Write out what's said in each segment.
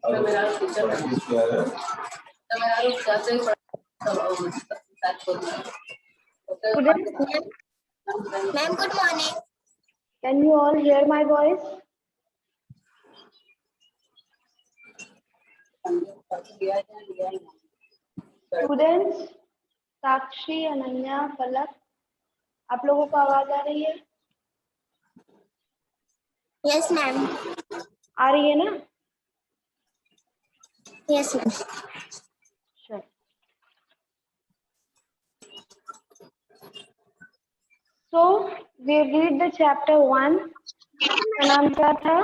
Ma'am, good morning. Can you all hear my voice? Students, साक्षी, अनन्या, पलक, आप लोगों को आवाज आ रही है? Yes, ma'am. आ रही है ना? Yes, ma'am. Sure. So we read the chapter 1. का नाम क्या था?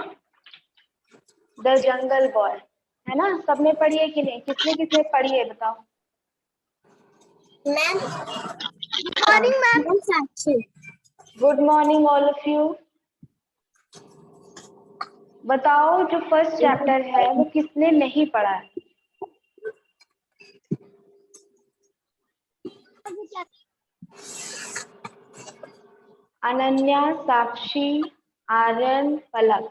The Jungle Boy. है ना? सबने पढ़ी है कि नहीं? किसने पढ़ी है बताओ? Ma'am. Good morning, ma'am. Sakshi. Good morning all of you. बताओ जो फर्स्ट चैप्टर है वो किसने नहीं पढ़ा है? अनन्या, साक्षी, आर्यन, पलक।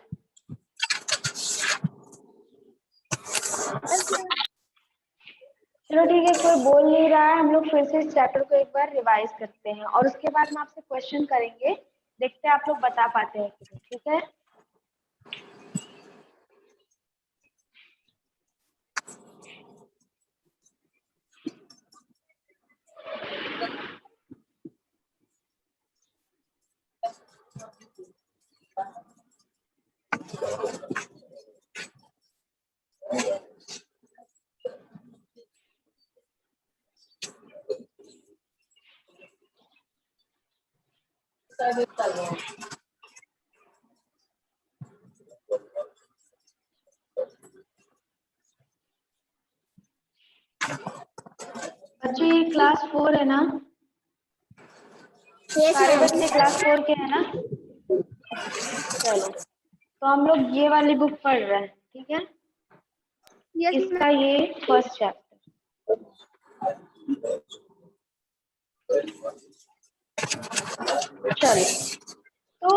चलो ठीक है, कोई बोल नहीं रहा है, हम लोग फिर से इस चैप्टर को एक बार रिवाइज करते हैं और उसके बाद हम आपसे क्वेश्चन करेंगे, देखते हैं आप लोग बता पाते हैं कि नहीं, ठीक है? बच्चे क्लास 4 है ना? सारे बच्चे क्लास 4 के हैं ना? चलो, तो हम लोग ये वाली बुक पढ़ रहे हैं, ठीक है? इसका ये फर्स्ट चैप्टर। चलो, तो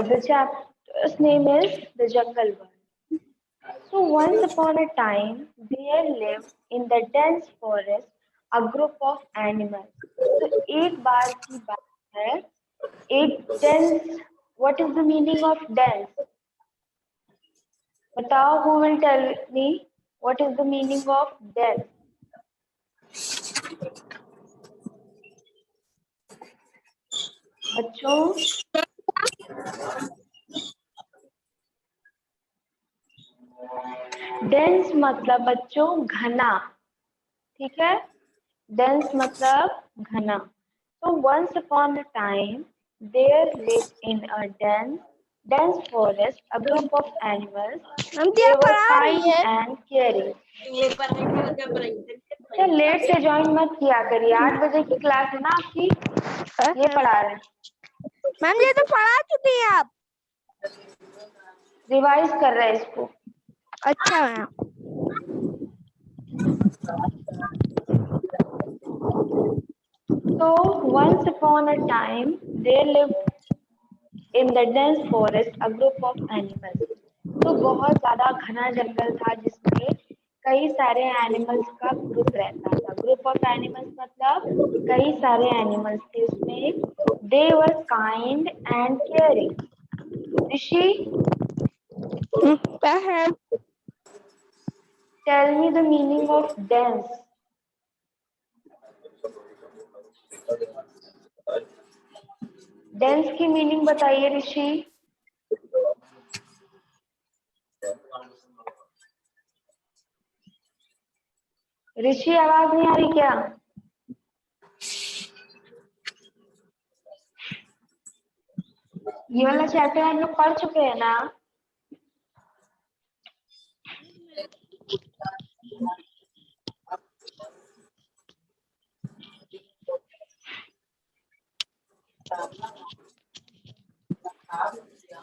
the chapter's name is The Jungle Boy. So once upon a time, there lived in the dense forest a group of animals. तो एक बार की बात है, एक dense. What is the meaning of dense? बताओ, who will tell me what is the meaning of dense? बच्चों, dense मतलब बच्चों घना, ठीक है? Dense मतलब घना. So once upon a time, there lived in a dense forest a group of animals. They were kind and caring. क्या late से ज्वाइन मत किया करिए, 8 बजे की क्लास है ना आपकी, ये पढ़ा रहे हैं। मैम ये तो पढ़ा चुकी हैं आप। रिवाइज कर रहे हैं इसको। अच्छा ma'am. So once upon a time, there lived in the dense forest a group of animals. तो बहुत ज्यादा घना जंगल था जिसमें कई सारे एनिमल्स का ग्रुप रहता था। ग्रुप ऑफ एनिमल्स मतलब कई सारे एनिमल्स थे उसमें। They were kind and caring. Rishi, tell me the meaning of dens. Dens की मीनिंग बताइए ऋषि। ऋषि आवाज नहीं आ रही क्या? ये वाला चैप्टर हम लोग पढ़ चुके हैं ना?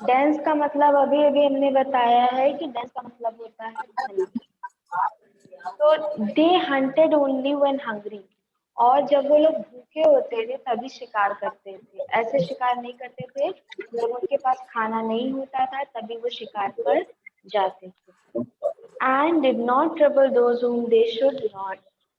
डेंस का मतलब अभी अभी हमने बताया है कि डेंस का मतलब होता है घना। तो they hunted only when hungry, और जब वो लोग भूखे होते थे तभी शिकार करते थे। ऐसे शिकार नहीं करते थे जब उनके पास खाना नहीं होता था, तभी वो शिकार पर जाते थे। and did not trouble those whom they should not.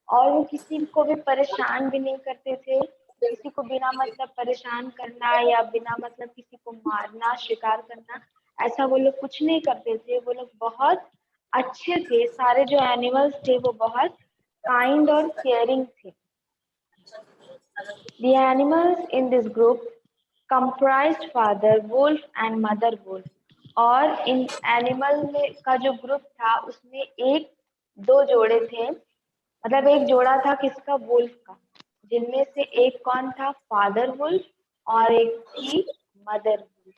और वो किसी को भी परेशान भी नहीं करते थे, किसी को बिना मतलब परेशान करना या बिना मतलब किसी को मारना, शिकार करना, ऐसा वो लोग कुछ नहीं करते थे। वो लोग बहुत अच्छे थे, सारे जो एनिमल्स थे वो बहुत काइंड और केयरिंग थे। The animals in this group comprised father wolf and mother wolf. और इन एनिमल में का जो ग्रुप था उसमें एक दो जोड़े थे, मतलब एक जोड़ा था किसका, वुल्फ का, जिनमें से एक कौन था, फादर वुल्फ, और एक थी मदर वुल्फ।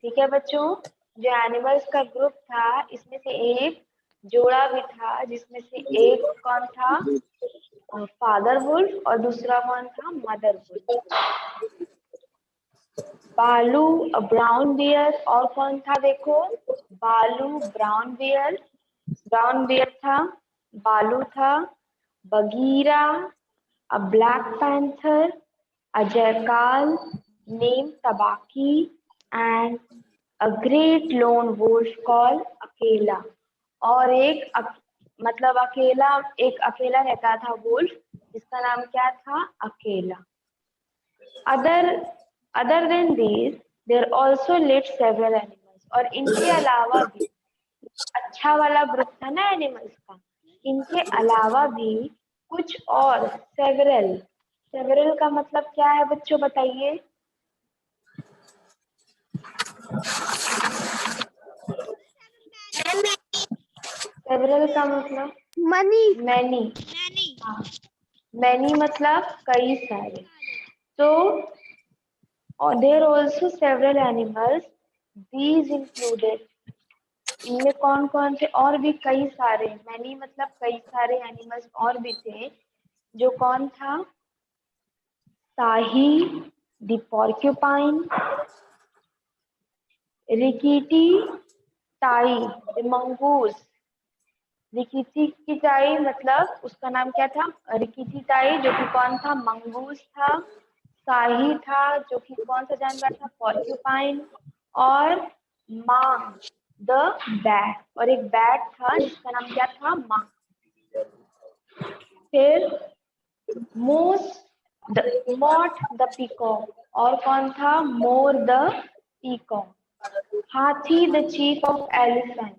ठीक है बच्चों, जो एनिमल्स का ग्रुप था इसमें से एक जोड़ा भी था जिसमें से एक कौन था, फादर वुल्फ, और दूसरा कौन था, मदर वुल्फ। बालू ब्राउन बियर, और कौन था देखो, बालू ब्राउन बियर, ब्राउन बियर था, बालू था, Bagheera a black panther, a jackal named Tabaki, and a great lone wolf called अकेला। और मतलब अकेला, एक अकेला रहता था वुल्फ जिसका नाम क्या था, अकेला। Other than these, there also lived several animals। और इनके अलावा भी, अच्छा वाला ग्रुप था ना एनिमल्स का, इनके अलावा भी कुछ और सेवरल का मतलब क्या है बच्चों, बताइए। सेवरल का मतलब मैनी। हाँ, मैनी मतलब कई सारे। तो there also several animals, these included, इनमें कौन कौन थे, और भी कई सारे, मैनी मतलब कई सारे एनिमल्स और भी थे, जो कौन था, साही द पोर्क्यूपाइन, रिकीटी टाई द मंगूस। रिकीटी की टाई मतलब उसका नाम क्या था, रिकीटी टाई, जो कि कौन था, मंगूस था। साही था जो कि कौन सा जानवर था, पोर्क्यूपाइन। और मांग द बैट, और एक बैट था जिसका नाम क्या था, मांग। फिर मॉट द पीकॉक, और कौन था, मोर द पीकॉक। हाथी द चीफ ऑफ एलिफेंट,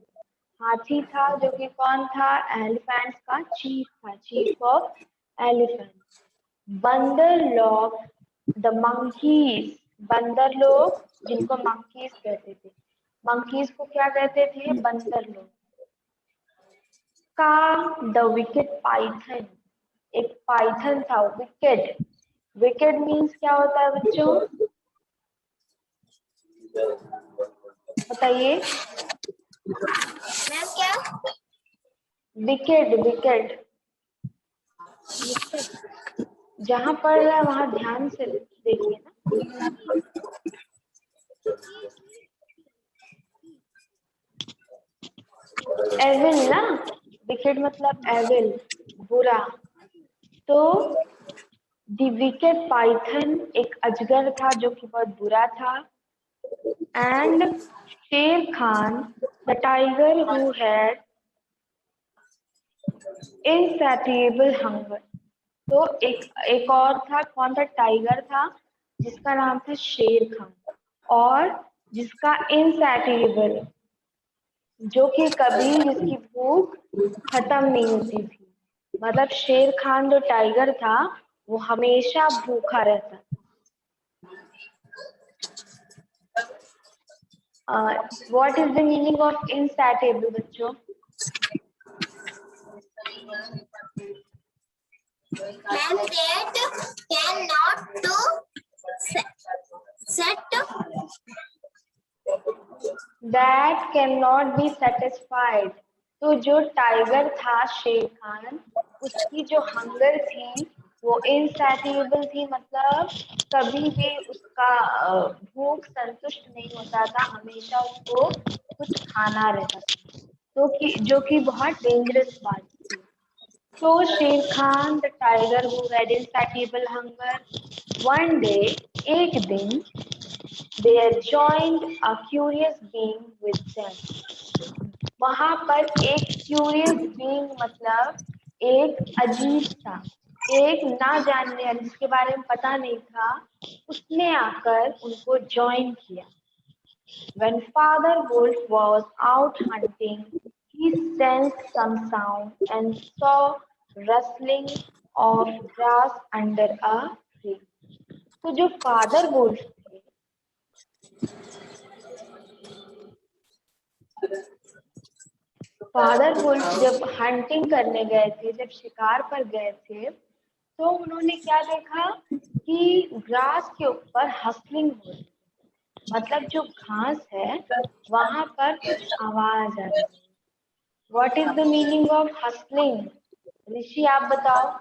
हाथी था जो कि कौन था, एलिफेंट्स का चीफ था, चीफ ऑफ एलिफेंट। बंदर लोग द मंकीज, बंदर लोग जिनको मंकीज कहते थे, मंकीज को क्या कहते थे, बंदर लोग। का द विकेट पाइथन, एक पाइथन था, विकेट, विकेट मीन्स क्या होता है बच्चों, बताइए। मैम क्या? विकेट, विकेट, जहां पढ़ रहा है वहां ध्यान से देखिए ना। एविल ना, विकेट मतलब एविल, बुरा। तो द विकेट पाइथन एक अजगर था जो कि बहुत बुरा था। And Sher Khan the tiger who had insatiable hunger. तो एक और था, कौन था, टाइगर था जिसका नाम था शेर खान, और जिसका इनसैटिएबल, जो कि कभी जिसकी भूख खत्म नहीं होती थी। मतलब शेर खान जो टाइगर था वो हमेशा भूखा रहता था। What is the meaning of insatiable बच्चों? Ma'am that cannot to set that can not be satisfied. तो जो टाइगर था शेर खान, उसकी जो हंगर थी वो इनसैटिएबल थी, मतलब कभी भी उसका भूख संतुष्ट नहीं होता था, हमेशा उसको कुछ खाना रहता था, तो जो कि बहुत डेंजरस बात थी। So Sher Khan, the tiger who had insatiable hunger, one day, एक दिन, there joined a curious being with them. वहां पर एक क्यूरियस बीइंग मतलब एक अजीब सा, एक ना जानने वाला जिसके बारे में पता नहीं था, उसने आकर उनको ज्वाइन किया। When Father Wolf was out hunting, he sensed some sound and saw rustling of grass under a tree. तो जो फादर वुल्फ थे, फादर वुल्फ जब हंटिंग करने गए थे, जब शिकार पर गए थे, तो उन्होंने क्या देखा कि ग्रास के ऊपर हसलिंग हो रही, मतलब जो घास है वहां पर कुछ आवाज आ रही है। What is the meaning of hustling? Rishi आप बताओ।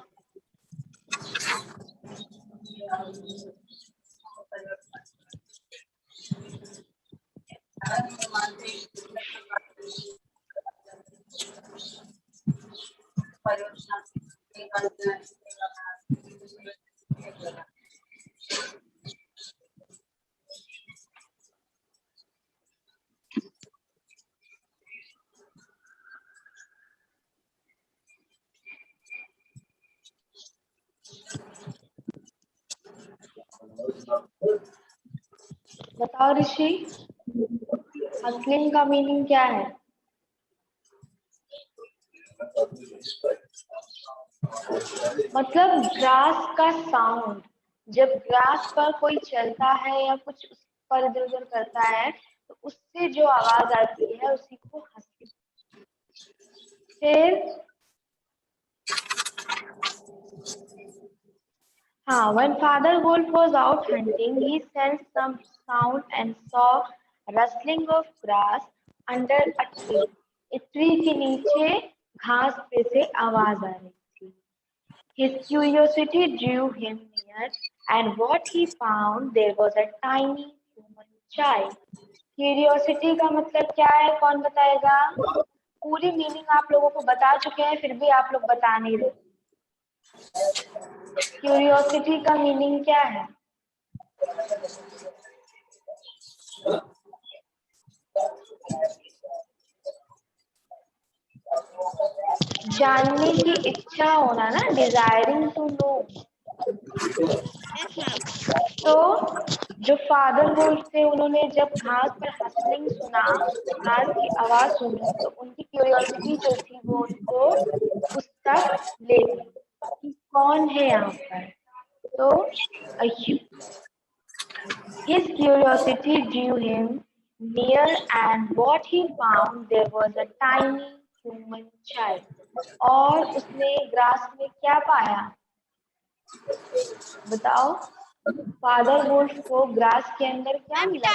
बताओ ऋषि, हसलिंग का मीनिंग क्या है? मतलब ग्रास का साउंड, जब ग्रास पर कोई चलता है या कुछ उस पर इधर उधर करता है तो उससे जो आवाज आती है उसी को हसलिंग। फिर when Father Wolf was out hunting, he sensed some sound and saw rustling of grass under a tree. एक ट्री के नीचे घास पे से आवाज आ रही थी। His curiosity drew him near, and what he found there was a tiny human child. Curiosity का मतलब क्या है, कौन बताएगा? पूरी मीनिंग आप लोगों को बता चुके हैं, फिर भी आप लोग बता नहीं रहे। क्यूरियोसिटी का मीनिंग क्या है? जानने की इच्छा होना ना, डिजायरिंग टू नो। तो जो फादर वुल्फ थे उन्होंने जब घास पर हसलिंग सुना, घास की आवाज सुनी, तो उनकी क्यूरियोसिटी जो थी वो उनको उस तक ले गई कि कौन है यहाँ पर। तो his curiosity drew him near, and what he found there was a tiny human child. और उसने ग्रास में क्या पाया, बताओ? फादर वुल्फ को ग्रास के अंदर क्या मिला?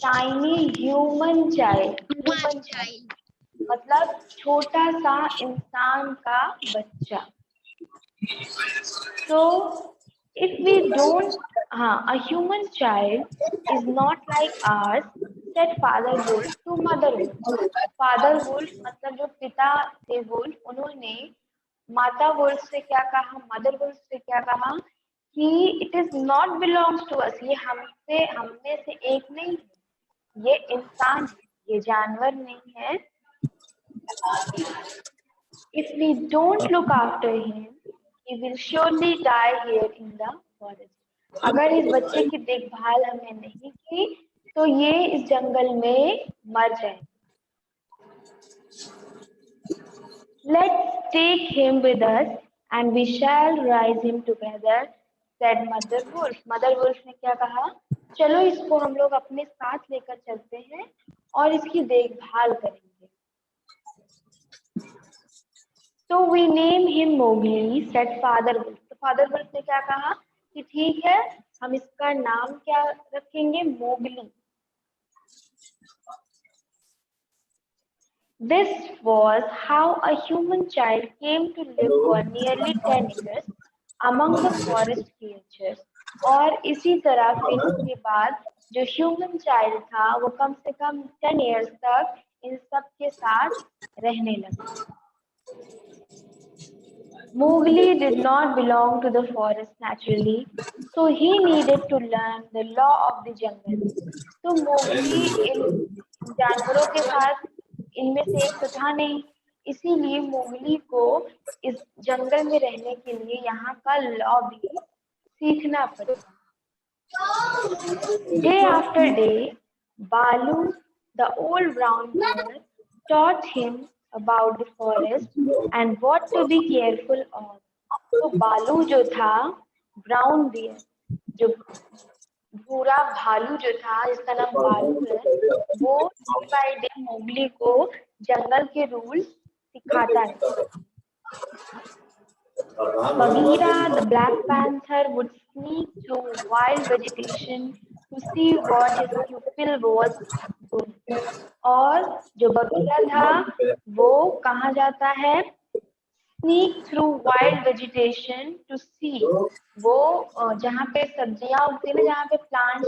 टाइनी ह्यूमन चाइल्ड मतलब छोटा सा इंसान का बच्चा। So if we don't, a human child is not like ours, said Father Wolf to Mother Wolf. Father Wolf मतलब जो पिता थे वुल्फ, उन्होंने माता वुल्फ से क्या कहा, मदर वुल्फ से क्या कहा कि it is not belongs to us, ये हमसे, हमने से एक नहीं है, ये इंसान है, ये जानवर नहीं है। If we don't look after him, he will surely die here in the forest. अगर इस बच्चे की देखभाल हमने नहीं की तो ये इस जंगल में मर जाएगा। Let's take him with us and we shall raise him together, said Mother Wolf. Mother Wolf ने क्या कहा, चलो इसको हम लोग अपने साथ लेकर चलते हैं और इसकी देखभाल करेंगे। So we name him Mowgli, said Father Wolf. तो Father Wolf ने क्या कहा कि ठीक है, हम इसका नाम क्या रखेंगे, Mowgli. This was how a human child came to live for nearly 10 years among the forest creatures. और इसी तरह फिर उसके बाद जो ह्यूमन चाइल्ड था वो कम से कम 10 years तक इन सब के साथ रहने लगा। Mowgli did not belong to the forest naturally, so he needed to learn the law of the jungle. तो मोगली इन जानवरों के साथ इनमें से एक तो था नहीं, इसीलिए मोगली को इस जंगल में रहने के लिए यहाँ का लॉ भी सीखना पड़ा। Day after day, Balu, the old brown bear, taught him about the forest and what to be careful of. तो बालू जो था, ब्राउन बियर, जो भूरा भालू जो था, जिसका नाम बालू है, वो डे बाय डे मोगली को जंगल के रूल सिखाता है। Bagheera, the Black Panther, would sneak through wild vegetation to see what his pupil was doing. और जो बगीरा था वो कहाँ जाता है? Sneak through wild vegetation to see, वो जहाँ पे सब्जियां उगती है, जहाँ पे प्लांट्स,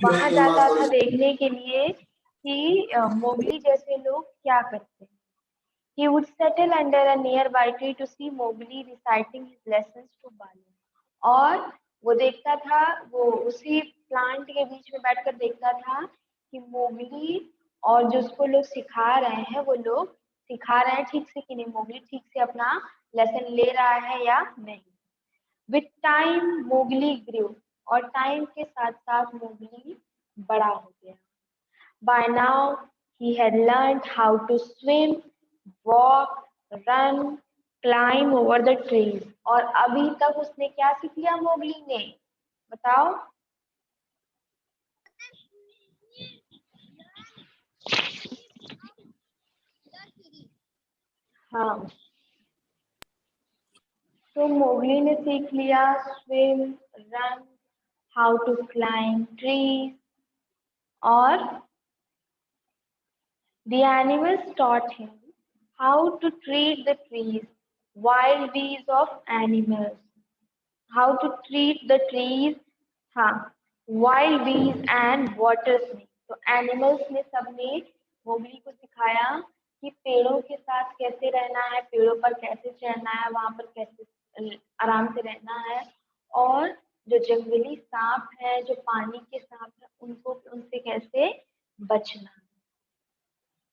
वहां जाता था देखने के लिए कि मोगली जैसे लोग क्या करते हैं। He would settle under a nearby tree to see Mowgli reciting his lessons to Balu. और वो देखता था, वो उसी प्लांट के बीच में बैठकर देखता था कि मोगली और जो उसको लोग सिखा रहे हैं, वो लोग सिखा रहे हैं ठीक से कि नहीं, मोगली ठीक से अपना लेसन ले रहा है या नहीं। With time, मोगली grew, और टाइम के साथ साथ मोगली बड़ा हो गया। By now, he had learned how to swim, walk, run, climb over the trees. और अभी तक उसने क्या सीख लिया मोगली ने? बताओ। हाँ, तो मोगली ने सीख लिया swim, run, how to climb trees, और the animals taught him how to treat the trees, wild beasts of animals. How to treat the trees, हाँ, wild bees and water snakes. तो एनिमल्स ने सबने Mowgli को सिखाया कि पेड़ों के साथ कैसे रहना है, पेड़ों पर कैसे चढ़ना है, वहां पर कैसे आराम से रहना है, और जो जंगली सांप है, जो पानी के सांप है, उनसे कैसे बचना है।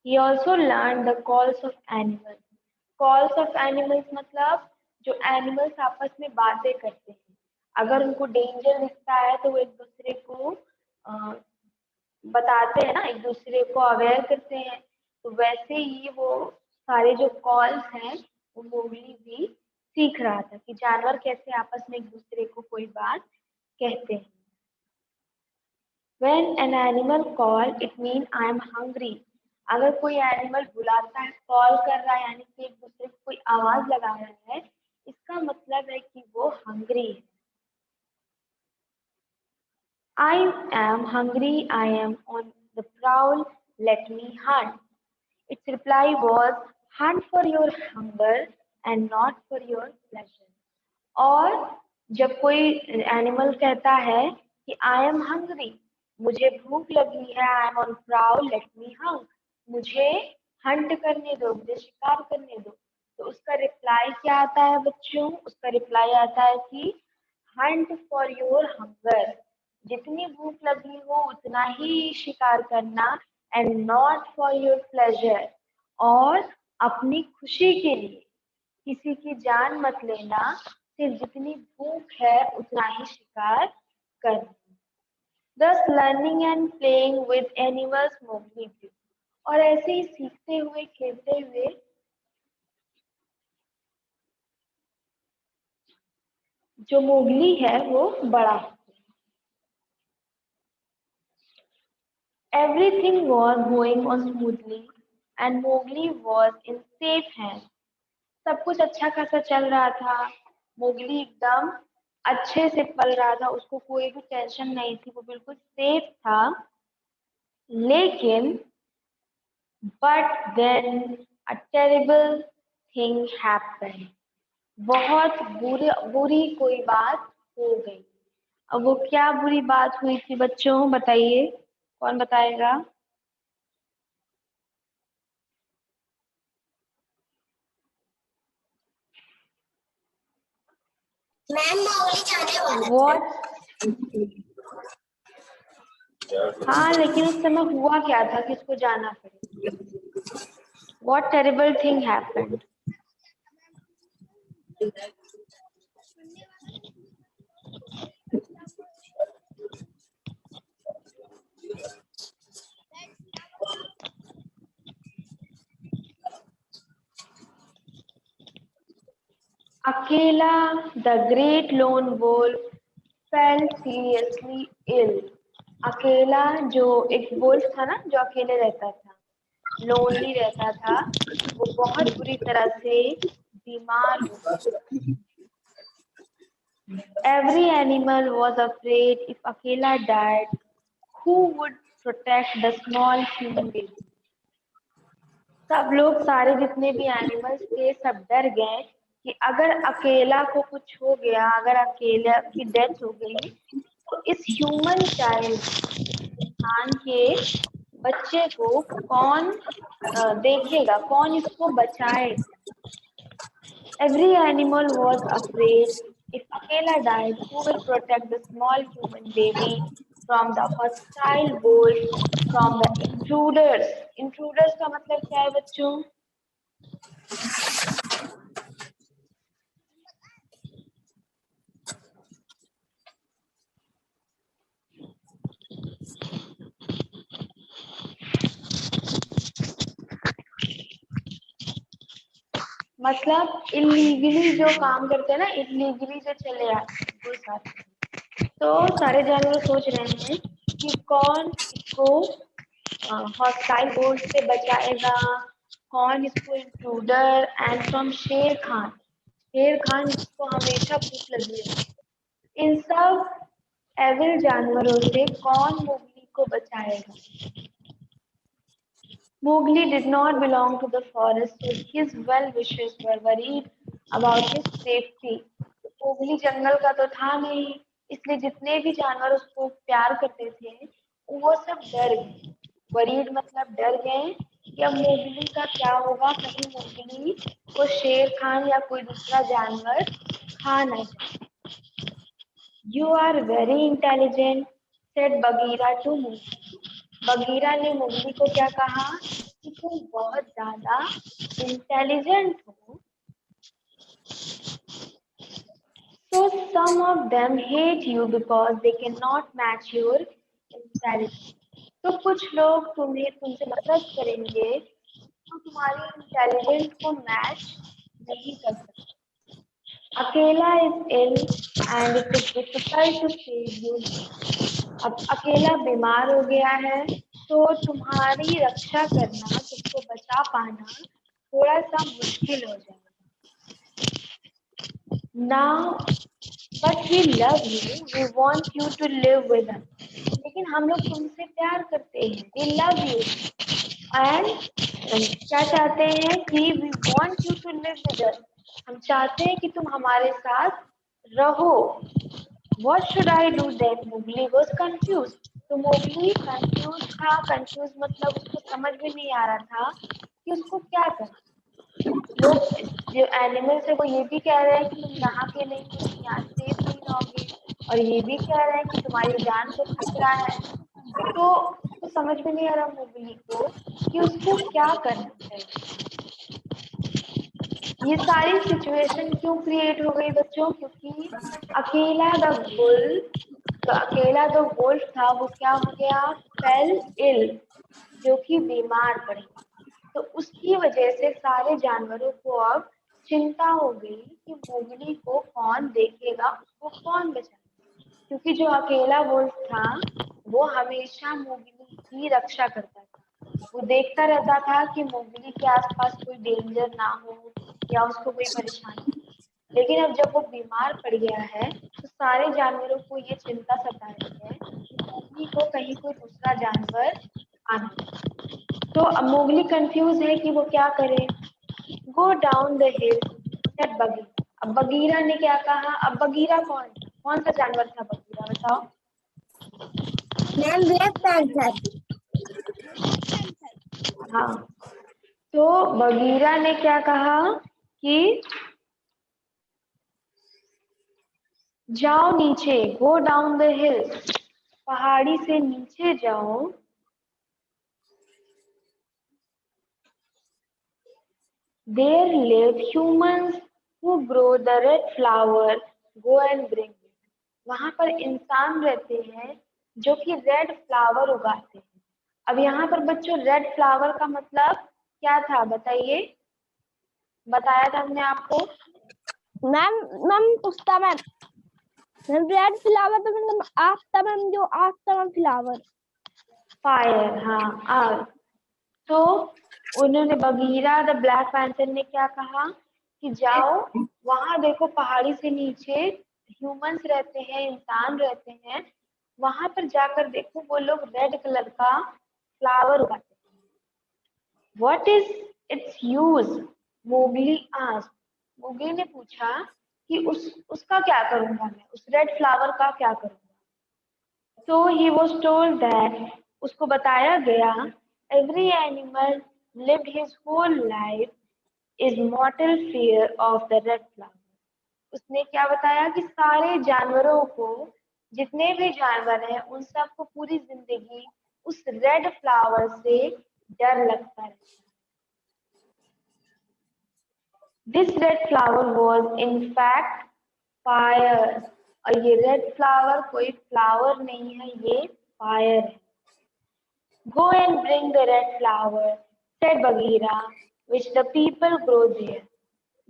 He also learned the calls of animals. Calls of animals मतलब जो एनिमल्स आपस में बातें करते हैं, अगर उनको डेंजर दिखता है तो वो एक दूसरे को बताते हैं ना, एक दूसरे को अवेयर करते हैं। तो वैसे ही वो सारे जो कॉल्स हैं वो मोगली भी सीख रहा था कि जानवर कैसे आपस में एक दूसरे को कोई बात कहते हैं। When an animal call, it means I am hungry. अगर कोई एनिमल बुलाता है, कॉल कर रहा है, यानी कि एक दूसरे को कोई आवाज लगा रहा है, इसका मतलब है कि वो हंग्री है। I am hungry, I am on the prowl, let me hunt. Its reply was, hunt for your hunger and not for your pleasure. और जब कोई एनिमल कहता है कि आई एम हंग्री, मुझे भूख लगी है, I am on prowl, let me hung, मुझे हंट करने दो, मुझे शिकार करने दो, तो उसका रिप्लाई क्या आता है बच्चों? उसका रिप्लाई आता है कि हंट फॉर योर हंगर, जितनी भूख लगी हो उतना ही शिकार करना, and not for your pleasure, और अपनी खुशी के लिए किसी की जान मत लेना, सिर्फ जितनी भूख है उतना ही शिकार करना। Thus learning and playing with animals Mowgli grew. और ऐसे ही सीखते हुए खेलते हुए जो मोगली है वो बड़ा हो गया। Everything was going on smoothly and Mowgli was in safe hands. सब कुछ अच्छा खासा चल रहा था, मोगली एकदम अच्छे से पल रहा था, उसको कोई भी टेंशन नहीं थी, वो बिल्कुल सेफ था। लेकिन but then a terrible thing happened. बहुत बुरी कोई बात हो गई। अब वो क्या बुरी बात हुई थी बच्चों, बताइए, कौन बताएगा? मैम मोगली जाने वाला What? हाँ, लेकिन उस समय हुआ क्या था कि उसको जाना पड़े? What terrible thing happened? अकेला, the great lone wolf fell seriously ill. अकेला जो एक वुल्फ था ना, जो अकेले रहता था, लोनली रहता था, वो बहुत बुरी तरह से बीमार हो गया। Every animal was afraid if Akela died, who would protect the small human being? सब लोग, सारे जितने भी एनिमल्स थे, सब डर गए कि अगर अकेला को कुछ हो गया, अगर अकेला की डेथ हो गई, तो इस ह्यूमन चाइल्ड, इंसान के बच्चे को कौन देखेगा, कौन इसको बचाएगा? Every animal was afraid if Akela died, who will protect the small human baby from the hostile wolf, from the intruders? Intruders का मतलब क्या है बच्चों? मतलब इलीगली जो काम करते हैं ना, इलीगली जो चले आते हैं, वो सारे। तो सारे जानवर सोच रहे हैं कि कौन इसको हॉस्टाइल वोल्फ से बचाएगा, कौन इसको इंट्रूडर एंड फ्रॉम शेर खान, शेर खान जिसको हमेशा भूख लगी है, इन सब एविल जानवरों से कौन मोगली को बचाएगा? Mowgli did not belong to the forest, so his well-wishers were worried about his safety. Mowgli जंगल का तो था नहीं, इसलिए जितने भी जानवर उसको प्यार करते थे, वो सब डर गए। वरीड मतलब डर गए कि अब मोगली का क्या होगा, कहीं मोगली को शेर खान या कोई दूसरा जानवर खा न जाए। You are very intelligent, said Bagheera to Mowgli. Bagheera ने मोगली को क्या कहा कि तुम बहुत ज्यादा इंटेलिजेंट हो। So some of them hate you because they cannot match your intelligence. तो कुछ लोग तुमसे नफरत करेंगे तो तुम्हारी इंटेलिजेंस को मैच नहीं कर सकते। अकेला is ill and it is difficult to save you. अब अकेला बीमार हो गया है, तो तुम्हारी रक्षा करना, तुमको बचा पाना थोड़ा सा मुश्किल हो जाएगा। Now, but we love you. We want you to live with us. लेकिन हम लोग तुमसे प्यार करते हैं। We love you. And क्या चाहते हैं कि we want you to live with us. हम चाहते हैं कि तुम हमारे साथ रहो। What should I do then? Mowgli was confused. तो मोगली कंफ्यूज था। कंफ्यूज मतलब उसको समझ में नहीं आ रहा था कि उसको क्या करना। लोग जो एनिमल्स है वो ये भी कह रहे हैं कि तुम यहाँ के नहीं हो, तुम यहाँ सेफ नहीं रहोगे, और ये भी कह रहे हैं कि तुम्हारी जान को खतरा है। तो उसको समझ में नहीं आ रहा मोगली को कि उसको क्या करना चाहिए। ये सारी सिचुएशन क्यों क्रिएट हो गई बच्चों? क्योंकि अकेला द वुल्फ, तो अकेला जो वुल्फ था वो क्या हो गया? फेल इल, जो कि बीमार पड़ गया। तो उसकी वजह से सारे जानवरों को अब चिंता हो गई कि मोगली को कौन देखेगा, उसको कौन बचाएगा। क्योंकि जो अकेला वुल्फ था वो हमेशा मोगली की रक्षा करता था। वो देखता रहता था कि मोगली के आसपास कोई डेंजर ना हो या उसको कोई परेशानी। लेकिन अब जब वो बीमार पड़ गया है, तो सारे जानवरों को ये चिंता सता रही है कि मोगली को कहीं कोई दूसरा जानवर आना। तो अब मोगली कंफ्यूज है कि वो क्या करे। Go down the hill, said Bagheera. अब बगीरा ने क्या कहा? अब बगीरा कौन सा जानवर था बगीरा, बताओ? Ma'am black panther. हाँ, तो बगीरा ने क्या कहा कि जाओ नीचे, गो डाउन द हिल, पहाड़ी से नीचे जाओ। There live humans who grow the red flower, go and bring it. वहां पर इंसान रहते हैं जो कि रेड फ्लावर उगाते हैं। अब यहाँ पर बच्चों रेड फ्लावर का मतलब क्या था बताइए, बताया था हमने आपको। मैम मैम उसका मैम मैम रेड फ्लावर तो मतलब आफ्टर मैम, जो आफ्टर मैम फ्लावर फायर, हाँ आग। तो उन्होंने बगीरा द ब्लैक पैंथर ने क्या कहा कि जाओ वहां देखो पहाड़ी से नीचे ह्यूमंस रहते हैं, इंसान रहते हैं, वहां पर जाकर देखो वो लोग रेड कलर का फ्लावर उगाते हैं। What is it's use, Mowgli asked. Mowgli ने पूछा कि उसका क्या करूंगा मैं, उस रेड फ्लावर का क्या करूंगा। So he was told that, उसको बताया गया, every animal lived his whole life is mortal fear of the red flower. उसने क्या बताया कि सारे जानवरों को, जितने भी जानवर हैं उन सबको पूरी जिंदगी उस रेड फ्लावर से डर लगता रहता है। This red flower was in fact fire. और ये रेड फ्लावर कोई फ्लावर नहीं है, ये फायर है। Go and bring the red flower, said Bagheera, which the people grow there.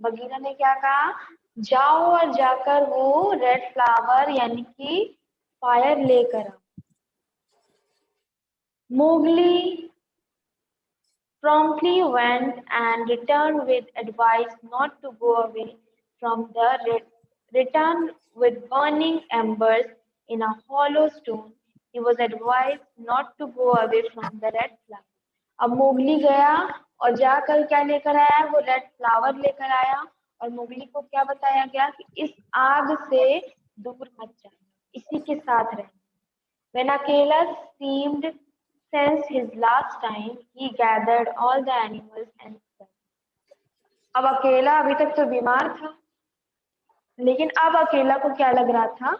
Bagheera ने क्या कहा, जाओ और जाकर वो रेड फ्लावर यानी कि फायर लेकर आओ। Mowgli promptly went and returned with advice not to go away from the return with burning embers in a hollow stone. He was advised not to go away from the red flower. अब Mowgli गया और जाकर क्या लेकर आया, वो red flower लेकर आया। और मोगली को क्या बताया गया कि इस आग से दूर मत जाना, इसी के साथ रहना। When Akela seemed since his last time, he gathered all the animals and said. अब अकेला अभी तक तो बीमार था, लेकिन अब अकेला को क्या लग रहा था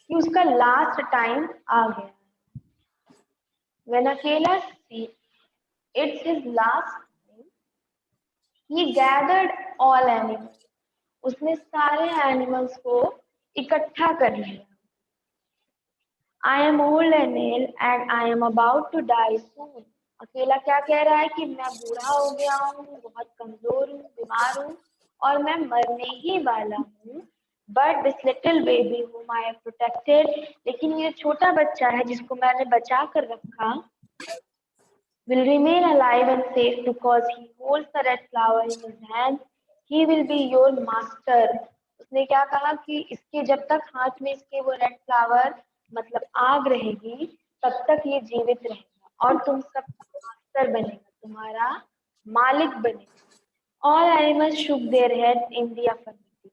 कि उसका लास्ट टाइम आ गया। When Akela see it's his last time, he gathered all animals. उसने सारे एनिमल्स को इकट्ठा कर लिया। I am old and ill and I am about to die soon. अकेला क्या कह रहा है कि मैं बूढ़ा हो गया हूँ, बहुत कमजोर हूँ, बीमार हूँ और मैं मरने ही वाला हूँ। But this little baby whom I have protected, लेकिन ये छोटा बच्चा है जिसको मैंने बचा कर रखा, will remain alive and safe because he holds the red flower in his hand. He will be your master. उसने क्या कहा कि इसके जब तक हाथ में इसके वो रेड फ्लावर मतलब आग रहेगी तब तक ये जीवित रहेगा और तुम सब मास्टर बनेगा, तुम्हारा मालिक बनेगा। All animals shook their heads in the affirmative.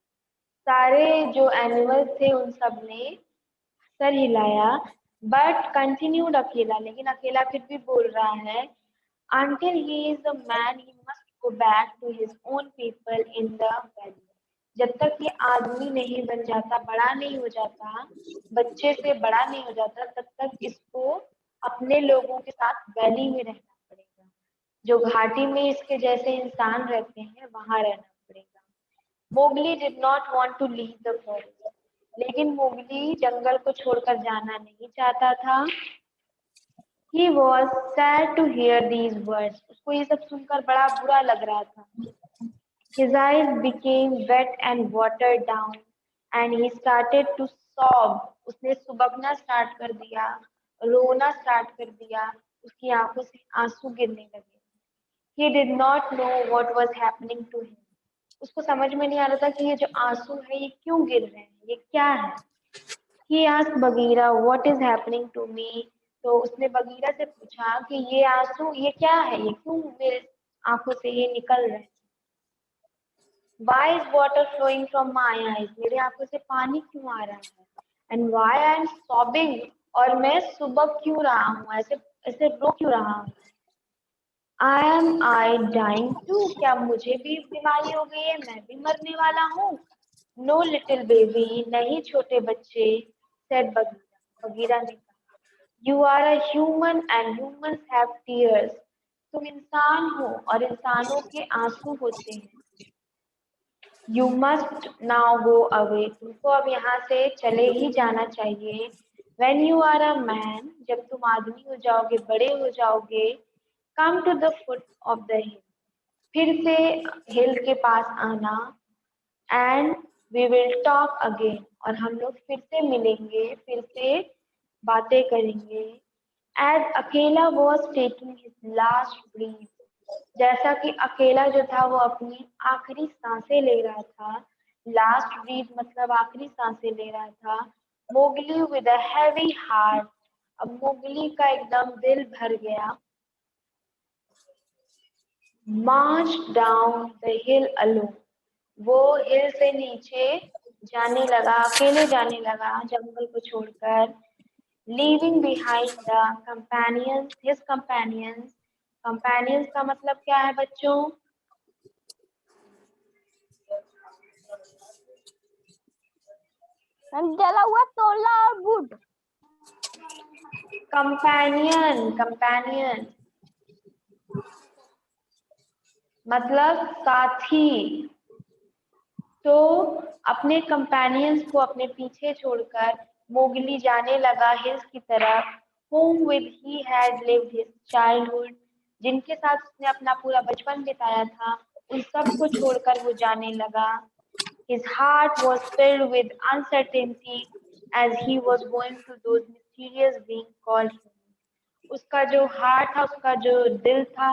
सारे जो एनिमल्स थे उन सब ने सर हिलाया। बट कंटिन्यूड अकेला, लेकिन अकेला फिर भी बोल रहा है, until he is a man he must go back to his own people in the valley. जब तक ये आदमी नहीं बन जाता, बड़ा नहीं हो जाता, बच्चे से बड़ा नहीं हो जाता, तब तक इसको अपने लोगों के साथ वैली में रहना पड़ेगा, जो घाटी में इसके जैसे इंसान रहते हैं वहां रहना पड़ेगा। Mowgli did not want to leave the forest, लेकिन मोगली जंगल को छोड़कर जाना नहीं चाहता था। He was sad to hear these words. उसको ये सब सुनकर बड़ा बुरा लग रहा था। His eyes became wet and watered down, and he started to sob. उसने सुबकना स्टार्ट कर दिया, रोना स्टार्ट कर दिया, उसकी आंखों से आंसू गिरने लगे। He did not know what was happening to him. उसको समझ में नहीं आ रहा था कि ये जो आंसू है ये क्यों गिर रहे हैं, ये क्या है। He asked Bagheera, what is happening to me? तो उसने बगीरा से पूछा कि ये आंसू ये क्या है, ये क्यों मेरे आंखों से ये निकल रहे हैं। Why is water flowing from my eyes? मेरे आंखों से पानी क्यों आ रहा है। And why I am sobbing? और मैं सुबक क्यों रहा हूँ, ऐसे ऐसे रो क्यों रहा हूँ। I dying too? क्या मुझे भी बीमारी हो गई है, मैं भी मरने वाला हूँ। नो लिटिल बेबी, नहीं छोटे बच्चे, said बगीरा। बगीरा ने कहा, you are a human and humans have tears, तुम इंसान हो और इंसानों के आंसू होते हैं। You must now go away, तुमको अब यहाँ से चले ही जाना चाहिए। When you are a man, जब तुम आदमी हो जाओगे, बड़े हो जाओगे, come to the foot of the hill, फिर से हिल के पास आना, and we will talk again, और हम लोग फिर से मिलेंगे, फिर से बातें करेंगे। As अकेला was taking his last breath, जैसा कि अकेला जो था वो अपनी आखिरी सांसें ले रहा था। लास्ट ब्रीथ मतलब आखिरी सांसें ले रहा था। Mowgli with a heavy heart, अब मोगली का एकदम दिल भर गया। मार्च डाउन द हिल अलोन, वो हिल से नीचे जाने लगा, अकेले जाने लगा जंगल को छोड़कर। Leaving behind the companions, his companions, companions का मतलब क्या है बच्चों? जला हुआ तोला और वुड। कंपेनियन, कंपेनियन मतलब साथी। तो अपने कंपेनियंस को अपने पीछे छोड़कर मोगली जाने लगा हिल्स की तरफ। whom with he had lived his childhood, जिनके साथ उसने अपना पूरा बचपन बिताया था, उन सबको छोड़कर वो जाने लगा। His heart was filled with uncertainty as he was going to those mysterious beings called humans. उसका जो हार्ट था, उसका जो दिल था,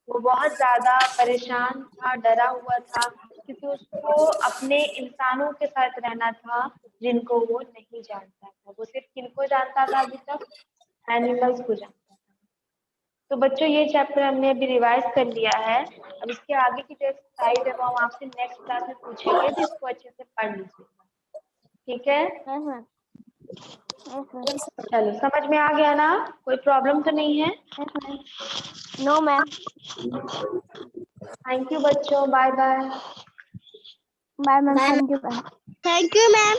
वो बहुत ज्यादा परेशान था, डरा हुआ था, क्योंकि उसको अपने इंसानों के साथ रहना था जिनको वो नहीं जानता था। वो सिर्फ किनको जानता था अभी तक? एनिमल्स को जानता था। तो बच्चों ये चैप्टर हमने अभी रिवाइज कर लिया है। अब इसके आगे की जो एक्सरसाइज है वो हम आपसे नेक्स्ट क्लास में पूछेंगे, तो इसको अच्छे से पढ़ लीजिएगा, ठीक है? चलो, समझ में आ गया ना? कोई प्रॉब्लम तो नहीं है? No ma'am. थैंक यू बच्चों, bye bye. Bye ma'am, thank you ma'am. Thank you ma'am.